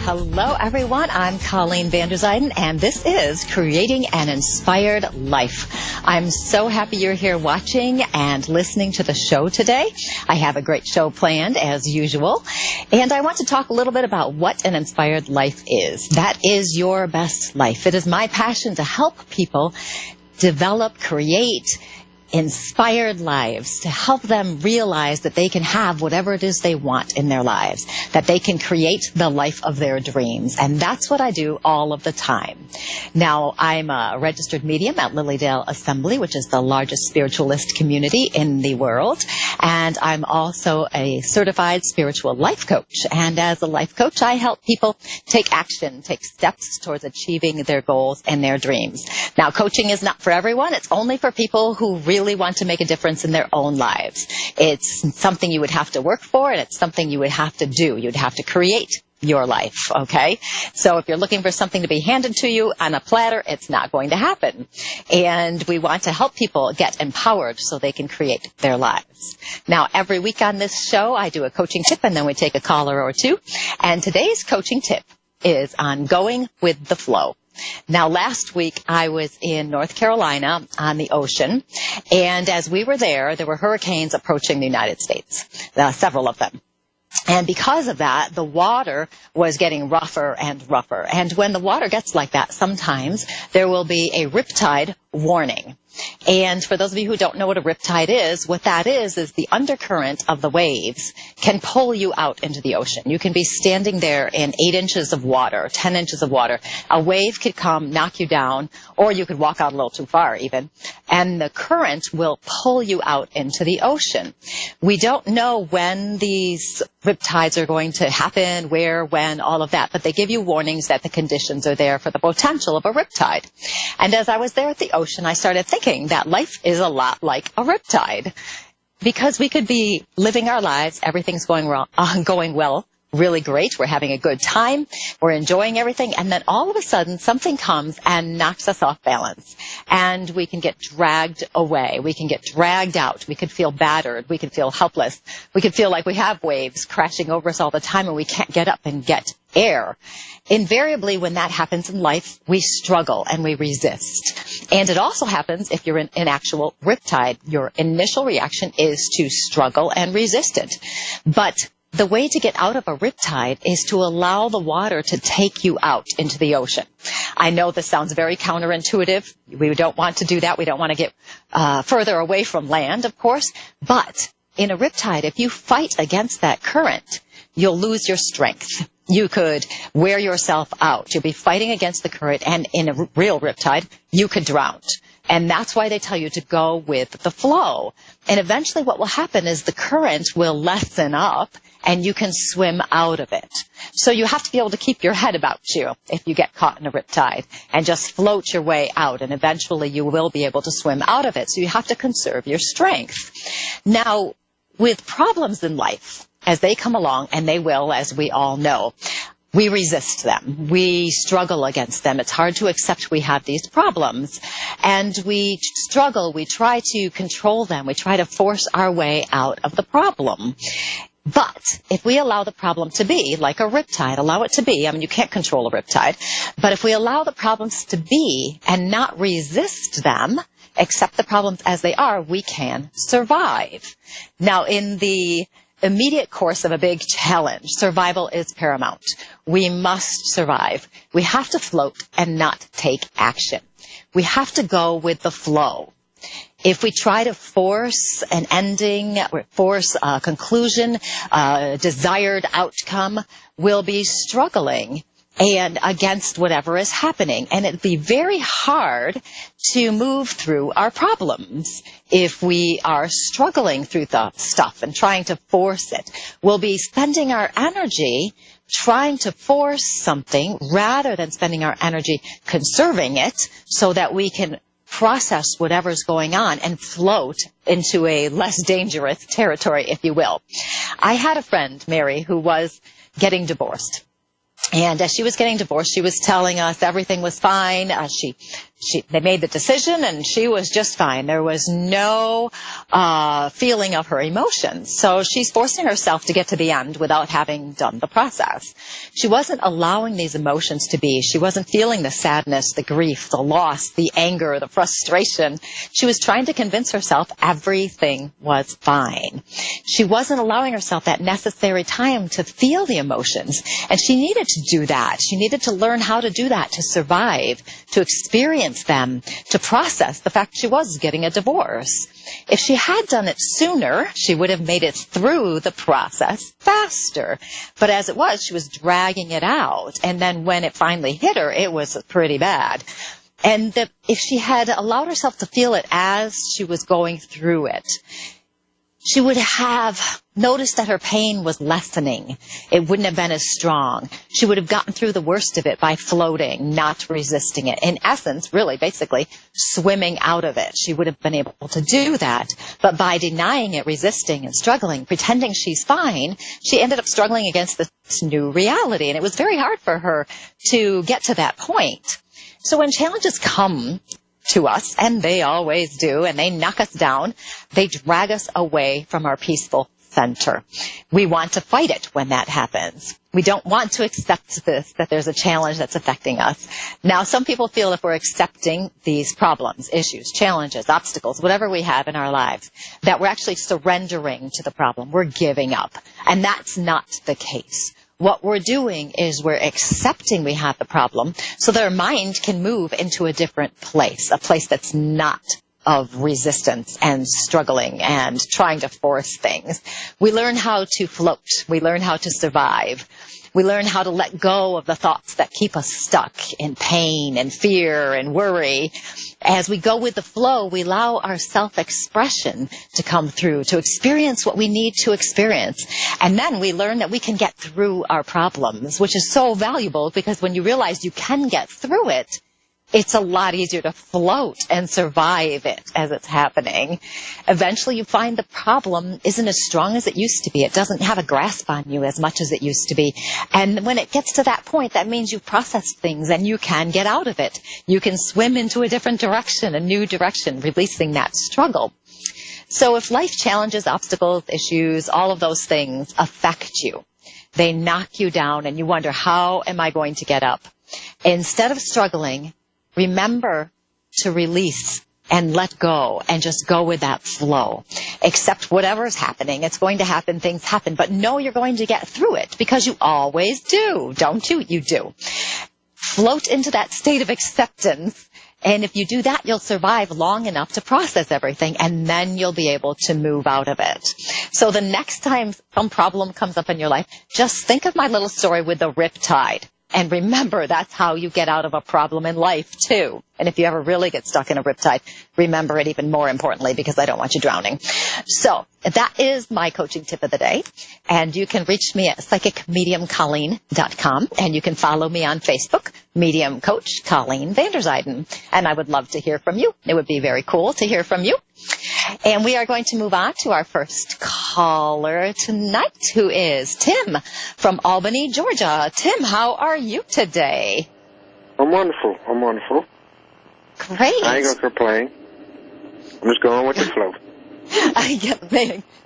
Hello, everyone. I'm Colleen Vanderzyden, and this is Creating an Inspired Life. I'm so happy you're here watching and listening to the show today. I have a great show planned, as usual, and I want to talk a little bit about what an inspired life is. That is your best life. It is my passion to help people develop, create inspired lives, to help them realize that they can have whatever it is they want in their lives, that they can create the life of their dreams. And that's what I do all of the time. Now, I'm a registered medium at Lilydale Assembly, which is the largest spiritualist community in the world. And I'm also a certified spiritual life coach. And as a life coach, I help people take action, take steps towards achieving their goals and their dreams. Now, coaching is not for everyone. It's only for people who really want to make a difference in their own lives. It's something you would have to work for, and it's something you would have to do. You'd have to create your life, okay? So if you're looking for something to be handed to you on a platter, it's not going to happen. And we want to help people get empowered so they can create their lives. Now, every week on this show, I do a coaching tip, and then we take a caller or two. And today's coaching tip is on going with the flow. Now, last week, I was in North Carolina on the ocean, and as we were there were hurricanes approaching the United States, several of them. And because of that, the water was getting rougher and rougher. And when the water gets like that, sometimes there will be a riptide warning. And for those of you who don't know what a riptide is, what that is the undercurrent of the waves can pull you out into the ocean. You can be standing there in 8 inches of water, 10 inches of water. A wave could come, knock you down, or you could walk out a little too far even, and the current will pull you out into the ocean. We don't know when these riptides are going to happen, where, when, all of that, but they give you warnings that the conditions are there for the potential of a riptide. And as I was there at the ocean, I started thinking that life is a lot like a riptide, because we could be living our lives, everything's going well, really great, we're having a good time, we're enjoying everything, and then all of a sudden something comes and knocks us off balance, and we can get dragged away, we can get dragged out, we could feel battered, we could feel helpless, we could feel like we have waves crashing over us all the time and we can't get up and get air. Invariably, when that happens in life, we struggle and we resist. And it also happens if you're in an actual riptide. Your initial reaction is to struggle and resist it. But the way to get out of a riptide is to allow the water to take you out into the ocean. I know this sounds very counterintuitive. We don't want to do that. We don't want to get further away from land, of course. But in a riptide, if you fight against that current, you'll lose your strength. You could wear yourself out. You'll be fighting against the current, and in a real riptide, you could drown. And that's why they tell you to go with the flow. And eventually what will happen is the current will lessen up, and you can swim out of it. So you have to be able to keep your head about you if you get caught in a riptide, and just float your way out, and eventually you will be able to swim out of it. So you have to conserve your strength. Now, with problems in life, as they come along, and they will, as we all know, we resist them. We struggle against them. It's hard to accept we have these problems. And we struggle. We try to control them. We try to force our way out of the problem. But if we allow the problem to be, like a riptide, allow it to be, I mean, you can't control a riptide, but if we allow the problems to be and not resist them, accept the problems as they are, we can survive. Now, in the immediate course of a big challenge, survival is paramount. We must survive. We have to float and not take action. We have to go with the flow. If we try to force an ending, or force a conclusion, a desired outcome, we'll be struggling and against whatever is happening. And it'd be very hard to move through our problems if we are struggling through the stuff and trying to force it. We'll be spending our energy trying to force something rather than spending our energy conserving it so that we can process whatever's going on and float into a less dangerous territory, if you will. I had a friend, Mary, who was getting divorced. And as she was getting divorced, she was telling us everything was fine. She They made the decision, and she was just fine. There was no feeling of her emotions. So she's forcing herself to get to the end without having done the process. She wasn't allowing these emotions to be. She wasn't feeling the sadness, the grief, the loss, the anger, the frustration. She was trying to convince herself everything was fine. She wasn't allowing herself that necessary time to feel the emotions. And she needed to do that. She needed to learn how to do that, to survive, to experience them, to process the fact she was getting a divorce. If she had done it sooner, she would have made it through the process faster. But as it was, she was dragging it out. And then when it finally hit her, it was pretty bad. And if she had allowed herself to feel it as she was going through it, she would have noticed that her pain was lessening. It wouldn't have been as strong. She would have gotten through the worst of it by floating, not resisting it. In essence, really, basically, swimming out of it. She would have been able to do that. But by denying it, resisting and struggling, pretending she's fine, she ended up struggling against this new reality. And it was very hard for her to get to that point. So when challenges come to us, and they always do, and they knock us down, they drag us away from our peaceful center. We want to fight it when that happens. We don't want to accept this, that there's a challenge that's affecting us. Now, some people feel if we're accepting these problems, issues, challenges, obstacles, whatever we have in our lives, that we're actually surrendering to the problem. We're giving up. And that's not the case. What we're doing is we're accepting we have the problem so that our mind can move into a different place, a place that's not of resistance and struggling and trying to force things. We learn how to float. We learn how to survive. We learn how to let go of the thoughts that keep us stuck in pain and fear and worry. As we go with the flow, we allow our self-expression to come through, to experience what we need to experience. And then we learn that we can get through our problems, which is so valuable because when you realize you can get through it, it's a lot easier to float and survive it as it's happening. Eventually you find the problem isn't as strong as it used to be. It doesn't have a grasp on you as much as it used to be. And when it gets to that point, that means you've processed things and you can get out of it. You can swim into a different direction, a new direction, releasing that struggle. So if life challenges, obstacles, issues, all of those things affect you, they knock you down and you wonder, how am I going to get up? Instead of struggling, remember to release and let go and just go with that flow. Accept whatever's happening. It's going to happen. Things happen. But know you're going to get through it because you always do. Don't you? You do. Float into that state of acceptance. And if you do that, you'll survive long enough to process everything, and then you'll be able to move out of it. So the next time some problem comes up in your life, just think of my little story with the riptide. And remember, that's how you get out of a problem in life, too. And if you ever really get stuck in a riptide, remember it even more importantly, because I don't want you drowning. So that is my coaching tip of the day. And you can reach me at psychicmediumcolleen.com. And you can follow me on Facebook, Medium Coach Colleen Vanderzyden. And I would love to hear from you. It would be very cool to hear from you. And we are going to move on to our first caller tonight, who is Tim from Albany, Georgia. Tim, how are you today? I'm wonderful. Great. I ain't going to complain. I'm just going with the flow.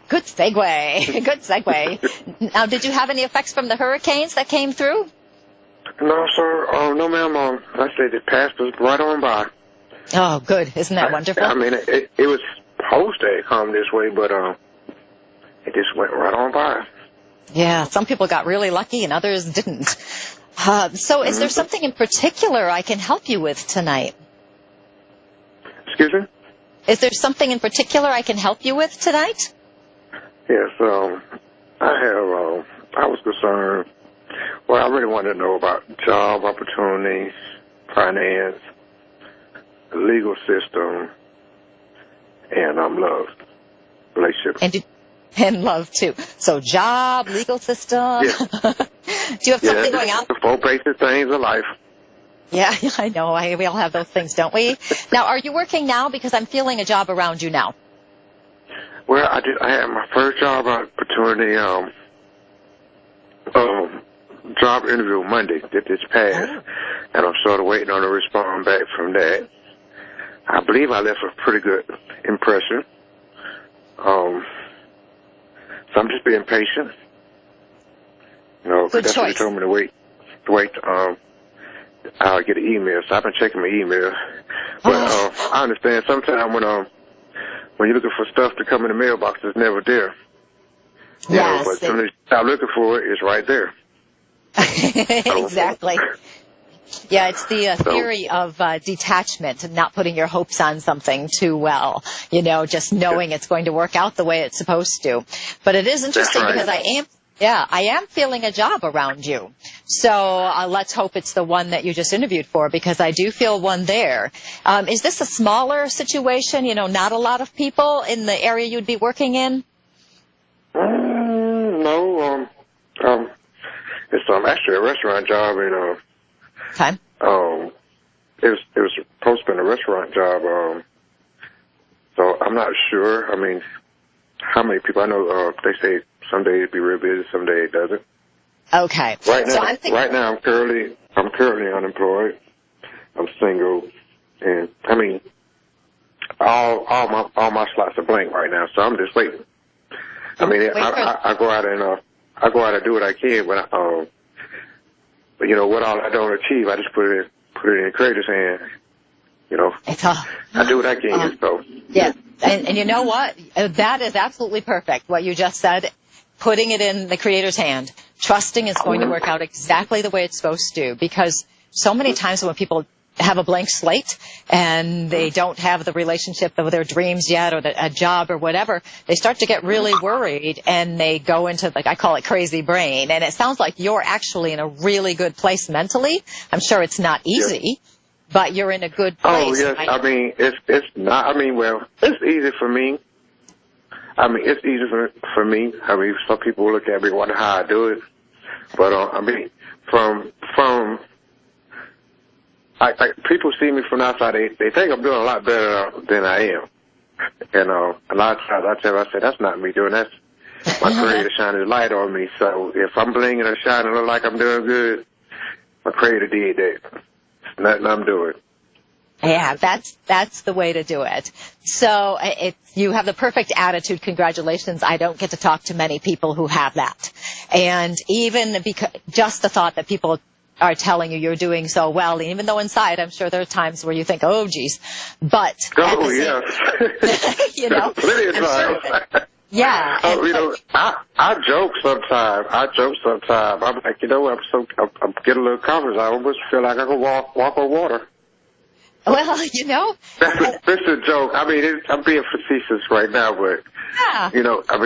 Good segue. Now, did you have any effects from the hurricanes that came through? No, sir. Oh, no, ma'am. I said it passed us right on by. Oh, good. Isn't that wonderful? I mean, it was supposed to come this way, but it just went right on by. Yeah, some people got really lucky and others didn't. So is there something in particular I can help you with tonight? Excuse me? Is there something in particular I can help you with tonight? Yes, I was concerned. Well, I really wanted to know about job opportunities, finance, the legal system, and love, relationships. And love, too. So job, legal system. Yeah. Do you have something going on? The four basic things of life. Yeah, I know. We all have those things, don't we? Now, are you working now? Because I'm feeling a job around you now. Well, I had my first job opportunity, job interview Monday that just passed, and I'm sort of waiting on a response back from that. I believe I left a pretty good impression. So I'm just being patient. You know, Good that's choice. what they told me to wait. I'll get an email. So I've been checking my email. But I understand sometimes when you're looking for stuff to come in the mailbox, it's never there. You know, but when you start looking for it, it's right there. Exactly. Yeah, it's the theory of detachment and not putting your hopes on something too well. You know, just knowing it's going to work out the way it's supposed to. But it is interesting because I am feeling a job around you. So let's hope it's the one that you just interviewed for, because I do feel one there. Is this a smaller situation? You know, not a lot of people in the area you'd be working in? No. It's actually a restaurant job, and Okay. it was supposed to be a restaurant job. So I'm not sure. I mean, how many people? I know they say some days it'd be real busy, some days it doesn't. Okay. Right now, I'm currently unemployed. I'm single, and I mean, all my slots are blank right now. So I'm just waiting. I mean, I go out and do what I can, but you know what all I don't achieve, I just put it in the creator's hand. You know, I do what I can. So yeah, and you know what? That is absolutely perfect. What you just said, putting it in the creator's hand, trusting it's going to work out exactly the way it's supposed to. Because so many times when people have a blank slate and they don't have the relationship of their dreams yet, or a job or whatever, they start to get really worried and they go into, like I call it, crazy brain. And it sounds like you're actually in a really good place mentally. I'm sure it's not easy, but you're in a good place. Oh, yes. Right? I mean, it's not, I mean, well, it's easy for me. I mean, it's easy for me. I mean, some people look at me and wonder how I do it. But, I mean, people see me from outside, they think I'm doing a lot better than I am. And a lot of times I say, that's not me doing that. My creator shining his light on me. So if I'm blinging or shining, look like I'm doing good, my creator did that. It's nothing I'm doing. Yeah, that's the way to do it. So you have the perfect attitude. Congratulations. I don't get to talk to many people who have that. And even because just the thought that people are telling you you're doing so well, even though inside I'm sure there are times where you think, oh geez, but yes, you know, plenty of times. Yeah. You know, I joke sometimes. I'm like, you know, I'm getting a little confidence. I almost feel like I can walk on water. Well, you know, that's a joke. I mean, I'm being facetious right now, but you know, I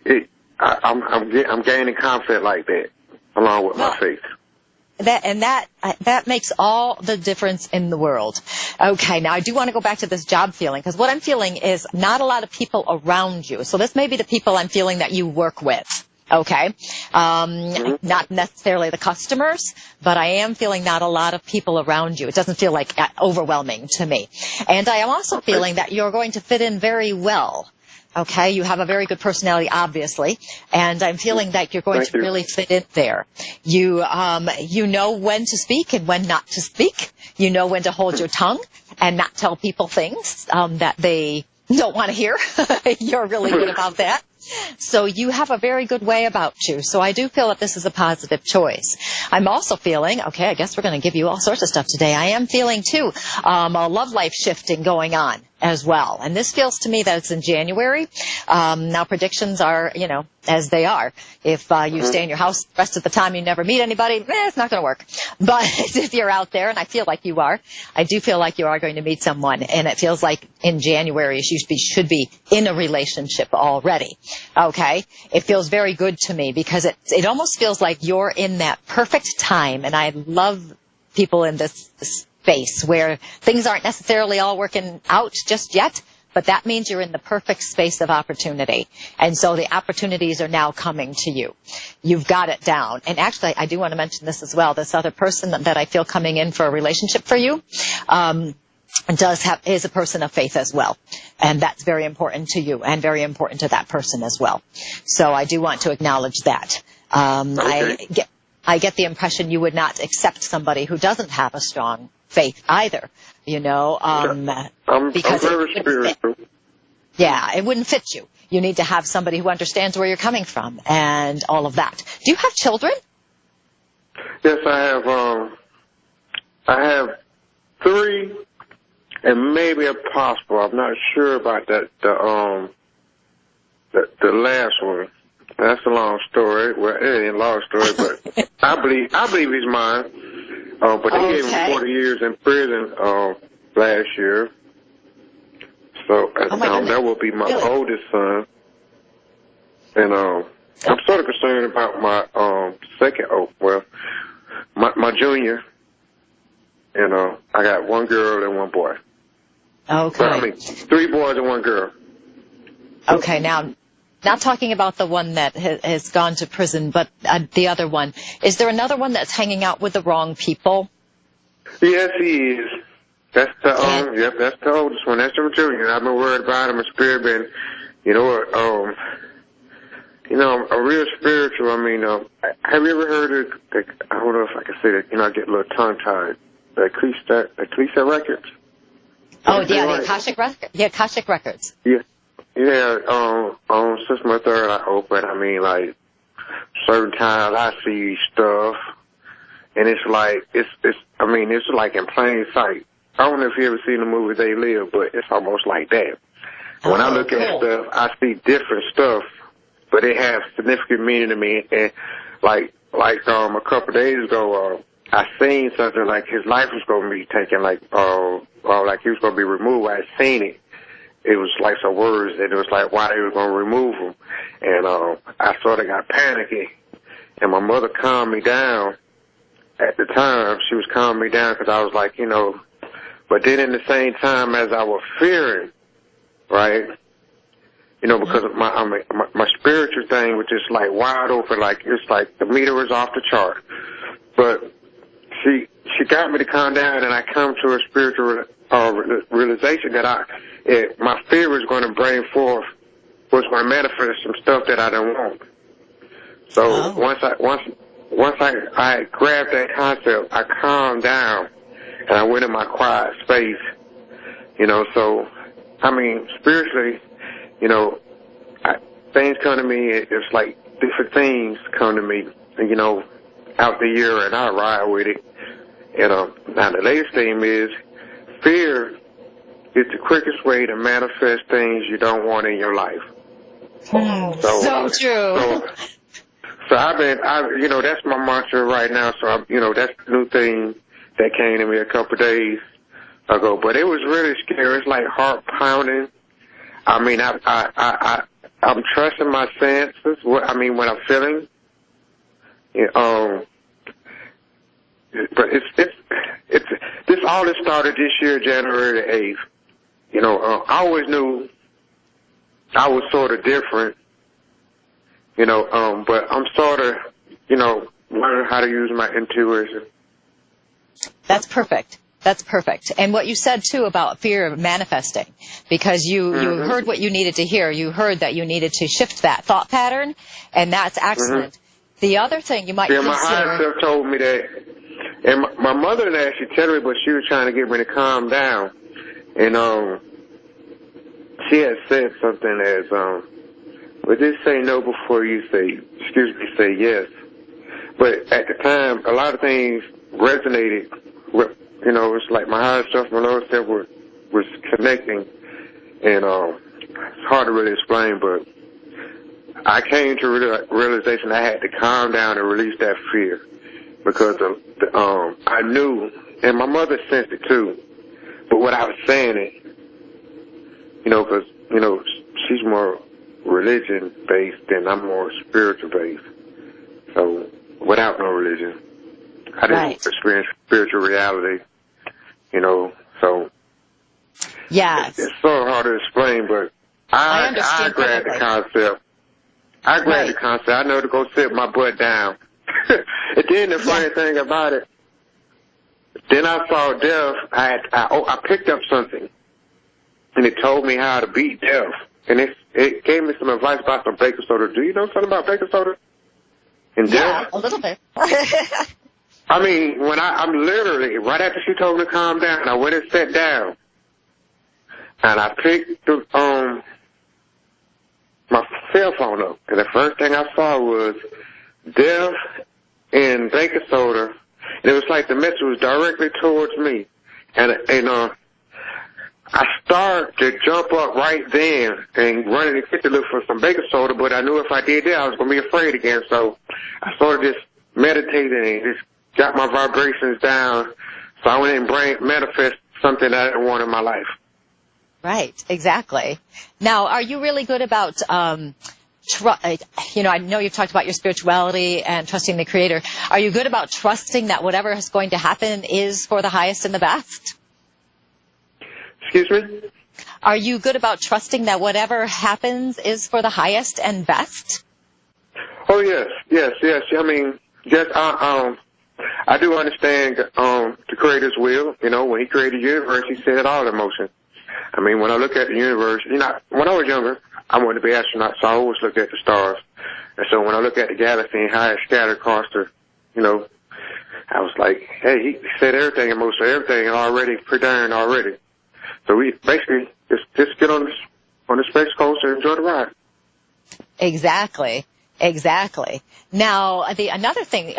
mean, I'm gaining confidence like that, along with my faith. That makes all the difference in the world. Okay, now I do want to go back to this job feeling, because what I'm feeling is not a lot of people around you. So this may be the people I'm feeling that you work with. Okay, not necessarily the customers, but I am feeling not a lot of people around you. It doesn't feel like overwhelming to me. And I am also feeling that you're going to fit in very well. Okay, you have a very good personality, obviously, and I'm feeling that you're going to really fit in there. You know when to speak and when not to speak. You know when to hold your tongue and not tell people things that they don't want to hear. You're really good about that. So you have a very good way about you. So I do feel that this is a positive choice. I'm also feeling, okay, I guess we're going to give you all sorts of stuff today. I am feeling, too, a love life shifting going on as well. And this feels to me that it's in January. Now, predictions are, you know, as they are. If you stay in your house the rest of the time, you never meet anybody, it's not going to work. But if you're out there, and I feel like you are, I do feel like you are going to meet someone. And it feels like in January you should be in a relationship already. Okay? It feels very good to me because it almost feels like you're in that perfect time. And I love people in this space where things aren't necessarily all working out just yet, but that means you're in the perfect space of opportunity. And so the opportunities are now coming to you. You've got it down. And actually, I do want to mention this as well. This other person that I feel coming in for a relationship for you, is a person of faith as well. And that's very important to you and very important to that person as well. So I do want to acknowledge that. Okay. I get the impression you would not accept somebody who doesn't have a strong faith either, you know, because I'm very spiritual. Yeah, it wouldn't fit you. You need to have somebody who understands where you're coming from and all of that. Do you have children? Yes, I have 3, and maybe a possible. I'm not sure about that. The last one. That's a long story. Well, it ain't a long story, but I believe he's mine. But he gave him 40 years in prison last year. So that will be my oldest son. And I'm sort of concerned about my second, my junior. And I got 1 girl and 1 boy. Okay. But, I mean, 3 boys and 1 girl. Okay, now, not talking about the one that has gone to prison, but the other one. Is there another one that's hanging out with the wrong people? Yes, he is. That's the that's the oldest one. That's the junior. I've been worried about him. My spirit been, I'm real spiritual. I mean, have you ever heard of? I don't know if I can say that. I get a little tongue tied. The Ecclesia Records. Oh yeah, the Akashic Records. Yeah, Akashic Records. Yeah. Since my third eye open, I mean, like certain times I see stuff, and it's like it's like in plain sight. I don't know if you ever seen the movie They Live, but it's almost like that. When I look at stuff, I see different stuff, but it has significant meaning to me. And like a couple of days ago, I seen something like his life was going to be taken, like he was going to be removed. I seen it. It was like some words, and it was like why they were going to remove him. And I sort of got panicky, and my mother calmed me down. At the time, she was calming me down because I was like, but then in the same time as I was fearing, right, because my spiritual thing was just like wide open, like it's like the meter was off the chart. But she got me to calm down, and I come to a spiritual realization that my fear was going to bring forth, was going to manifest some stuff that I don't want. So once I grabbed that concept, I calmed down, and I went in my quiet space. So I mean, spiritually, things come to me. It's like different things come to me, out the year, and I ride with it. Now the latest thing is fear is the quickest way to manifest things you don't want in your life. So true. So that's my mantra right now. So that's the new thing that came to me a couple of days ago. But it was really scary. It's like heart pounding. I mean, I'm trusting my senses. What I'm feeling. But this started this year, January the 8th. I always knew I was sort of different, but I'm sort of, learning how to use my intuition. That's perfect. That's perfect. And what you said, too, about fear of manifesting, because you heard what you needed to hear. You heard that you needed to shift that thought pattern, and that's excellent. The other thing you might consider... my higher self told me that, and my mother didn't actually tell me, but she was trying to get me to calm down. And she had said something as, but just say no before you say yes. But at the time, a lot of things resonated with, it's like my higher self, my lower self was connecting. And it's hard to really explain, but I came to realization I had to calm down and release that fear because I knew, and my mother sensed it too, but without saying it, because, she's more religion-based and I'm more spiritual-based. So without no religion, I didn't experience spiritual reality, so yes. It's so hard to explain, but I grabbed the concept. The concept. I know to go sit my butt down. And then the funny thing about it, then I saw death. I picked up something, and it told me how to beat death. And it gave me some advice about some baking soda. Do you know something about baking soda? And yeah, death? a little bit. I mean, I'm literally, right after she told me to calm down, I went and sat down, and I picked my cell phone up, and the first thing I saw was death and baking soda, and it was like the message was directly towards me, and I started to jump up right then and run in the kitchen to look for some baking soda, but I knew if I did that, I was going to be afraid again, so I started just meditating and just got my vibrations down, so I went and manifest something that I didn't want in my life. Right, exactly. Now, are you really good about, I know you've talked about your spirituality and trusting the Creator. Are you good about trusting that whatever is going to happen is for the highest and the best? Excuse me? Are you good about trusting that whatever happens is for the highest and best? Oh, yes. I mean, yes, I do understand the Creator's will. You know, when He created the universe, He set it all in motion. I mean, when I look at the universe, when I was younger, I wanted to be an astronaut, so I always looked at the stars. And so when I look at the galaxy and how it's scattered across the, I was like, hey, He set everything in motion, everything already predetermined already. So we basically just get on the space coast and enjoy the ride. Exactly. Now, another thing,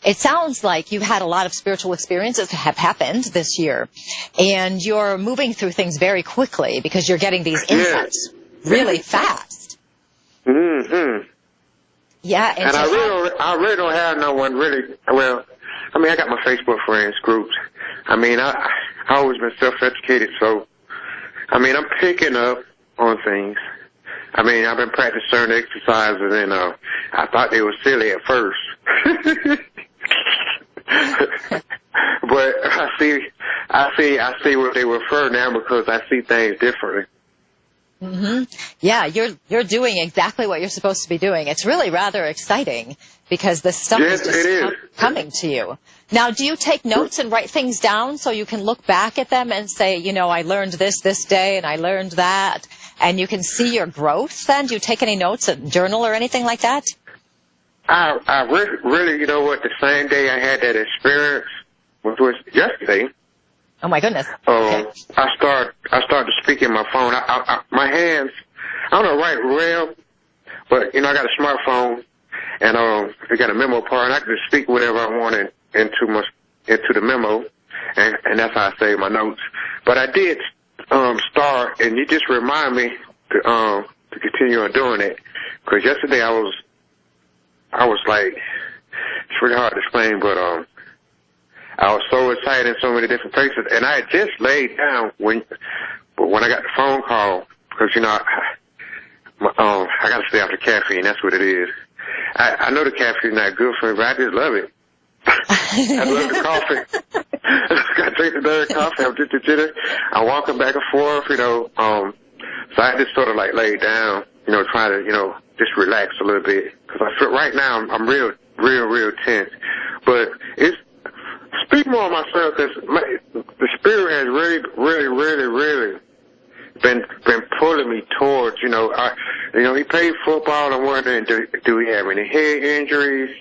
it sounds like you've had a lot of spiritual experiences that have happened this year, and you're moving through things very quickly because you're getting these insights really fast. Mm-hmm. Yeah. And I really don't have no one really, well, I mean, I got my Facebook friends groups. I mean, I always been self-educated, so, I mean, I'm picking up on things. I mean, I've been practicing certain exercises, and I thought they were silly at first. But I see what they refer now because I see things differently. Mm-hmm. Yeah, you're doing exactly what you're supposed to be doing. It's really rather exciting because this stuff is just coming to you. Now, do you take notes and write things down so you can look back at them and say, I learned this day and I learned that, and you can see your growth then? Do you take any notes, a journal or anything like that? I really, the same day I had that experience, which was yesterday. Oh my goodness. Okay. I started to speak in my phone. My hands, I don't know write well, but I got a smartphone, and I got a memo part, and I can just speak whatever I want into the memo, and that's how I save my notes. But I did start, and you just remind me to continue on doing it, because yesterday I was like, it's really hard to explain, but I was so excited in so many different places, and I had just laid down when I got the phone call, because I got to stay off the caffeine. That's what it is. I know the caffeine's not good for me, but I just love it. I love the coffee. I drink the darn coffee. I'm just a jitter. I'm walking back and forth, so I just sort of like laid down, trying to, just relax a little bit, because I feel right now I'm real tense. But speak more of myself, because the spirit has really been pulling me towards, he played football. I'm wondering, do he have any head injuries?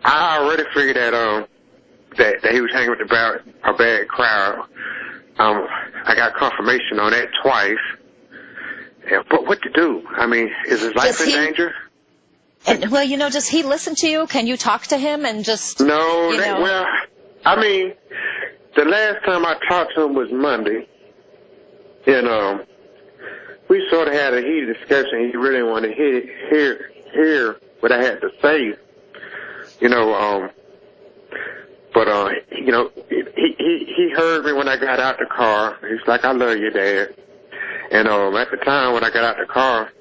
I already figured that he was hanging with a bad crowd. I got confirmation on that twice. Yeah, but what to do? I mean, is his life in danger? Well, does he listen to you? Can you talk to him and just... No, well, I mean, the last time I talked to him was Monday, and we sort of had a heated discussion. He really wanted to hear what I had to say, but he heard me when I got out the car. He's like, "I love you, Dad." And at the time when I got out the car,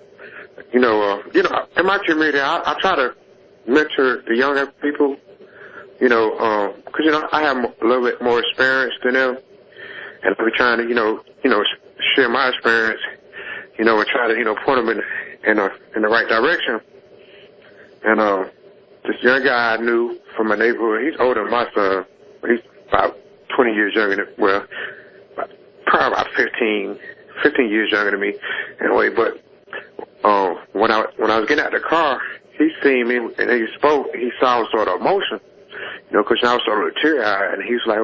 in my community, I try to mentor the younger people, because I have a little bit more experience than them, and I'm trying to, share my experience, and try to, point them in the right direction. And this young guy I knew from my neighborhood, he's older than my son. He's about 20 years younger than, well, probably about 15 years younger than me. Anyway, but when I was getting out of the car, he seen me and he spoke. He saw sort of emotion, because I was sort of teary-eyed, and he was like,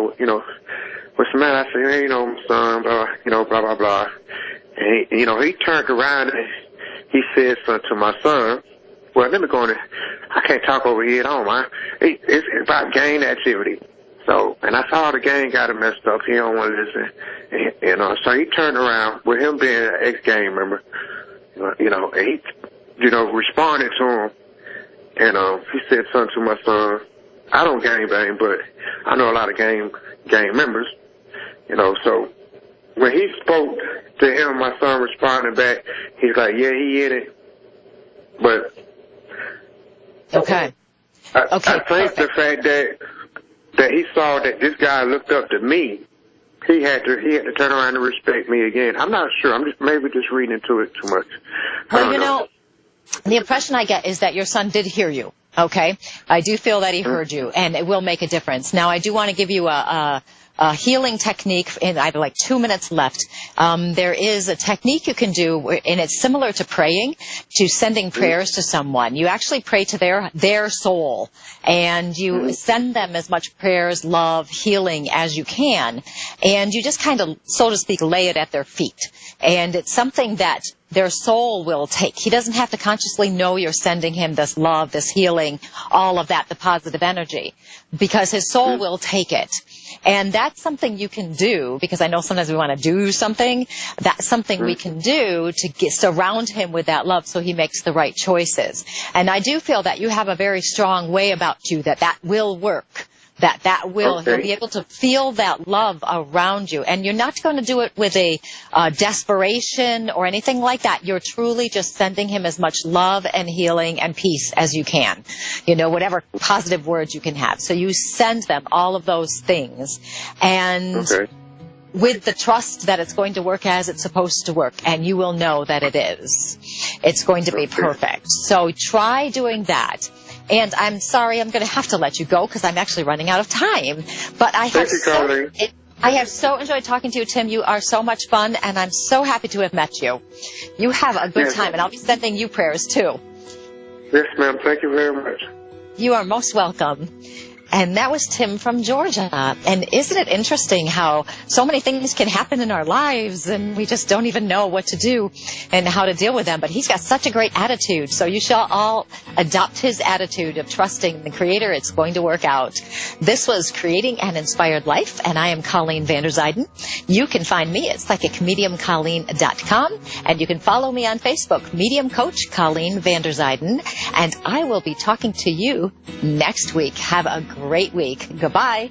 what's the matter? I said, hey, my son, blah, blah, blah. And he turned around and he said something to my son. Well, let me go in. I can't talk over here at home. It's about gang activity. So, and I saw the gang got him messed up. He don't want to listen. So he turned around with him being an ex-gang member. And he, responded to him. And he said something to my son. I don't gang bang, but I know a lot of gang members. So when he spoke to him, my son responded back. He's like, yeah, he hit it. But okay. I think the fact that he saw that this guy looked up to me, he had to turn around and respect me again. I'm not sure. I'm maybe just reading into it too much. Well, the impression I get is that your son did hear you. Okay, I do feel that he heard you, and it will make a difference. Now, I do want to give you a healing technique. In I have like 2 minutes left. There is a technique you can do, and it's similar to praying, to sending prayers to someone. You actually pray to their soul, and you send them as much prayers, love, healing as you can, and you just kind of, so to speak, lay it at their feet. And it's something that their soul will take. He doesn't have to consciously know you're sending him this love, this healing, all of that, the positive energy, because his soul will take it. And that's something you can do, because I know sometimes we want to do something. That's something we can do to surround him with that love so he makes the right choices. And I do feel that you have a very strong way about you that will work. That will, he'll be able to feel that love around you. And you're not going to do it with a desperation or anything like that. You're truly just sending him as much love and healing and peace as you can. Whatever positive words you can have. So you send them all of those things. And with the trust that it's going to work as it's supposed to work. And you will know that it is. It's going to be perfect. So try doing that. And I'm sorry, I'm going to have to let you go because I'm actually running out of time. But I have so enjoyed talking to you, Tim. You are so much fun, and I'm so happy to have met you. You have a good time, and I'll be sending you prayers, too. Yes, ma'am. Thank you very much. You are most welcome. And that was Tim from Georgia. And isn't it interesting how so many things can happen in our lives and we just don't even know what to do and how to deal with them. But he's got such a great attitude. So you shall all adopt his attitude of trusting the Creator. It's going to work out. This was Creating an Inspired Life, and I am Colleen Vanderzyden. You can find me at psychicmediumcolleen.com, and you can follow me on Facebook, Medium Coach Colleen Vanderzyden. And I will be talking to you next week. Have a great week. Goodbye.